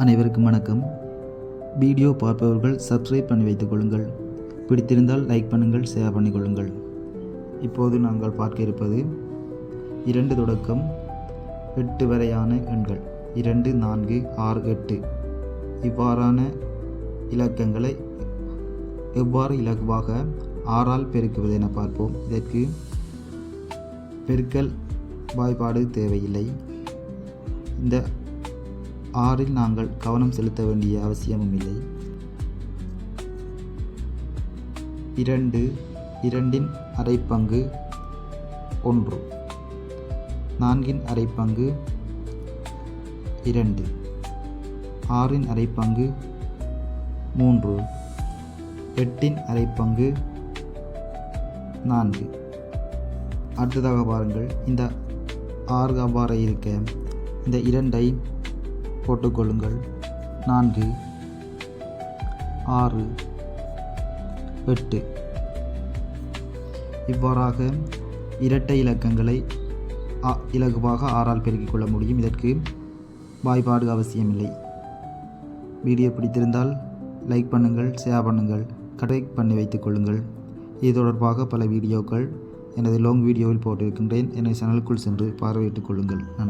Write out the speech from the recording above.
அனைவருக்கும் வணக்கம். வீடியோ பார்ப்பவர்கள் சப்ஸ்கிரைப் பண்ணி வைத்துக் கொள்ளுங்கள். பிடித்திருந்தால் லைக் பண்ணுங்கள், ஷேர் பண்ணிக்கொள்ளுங்கள். இப்போது நாங்கள் பார்க்க இருப்பது 2 தொடக்கம் 8 வரையான எண்கள். 2, 4, 6, 8 இவ்வாறான இலக்கங்களை எவ்வாறு இலகுவாக 6ஆல் பெருக்குவது என பார்ப்போம். இதற்கு பெருக்கல் வாய்ப்பாடு தேவையில்லை. இந்த 6இல் நாங்கள் கவனம் செலுத்த வேண்டிய அவசியமும் இல்லை. 2, 2இன் அரைப்பங்கு 1, 4இன் அரைப்பங்கு 2, 6இன் அரைப்பங்கு 3, 8இன் அரைப்பங்கு 4. அடுத்ததாக பாருங்கள், இந்த 6 அவ்வாறு இருக்க இந்த 2ஐ போட்டுக்கொள்ளுங்கள். 4, 6, 8 இவ்வாறாக இரட்டை இலக்கங்களை இலகுவாக 6ஆல் பெருக்கிக் கொள்ள முடியும். இதற்கு வாய்ப்பாடு அவசியமில்லை. வீடியோ பிடித்திருந்தால் லைக் பண்ணுங்கள், ஷேர் பண்ணுங்கள், கனெக்ட் பண்ணி வைத்துக் கொள்ளுங்கள். இது தொடர்பாக பல வீடியோக்கள் எனது லாங் வீடியோவில் போட்டிருக்கின்றேன். எனது சேனலுக்குள் சென்று பார்வையிட்டுக் கொள்ளுங்கள். நன்றி.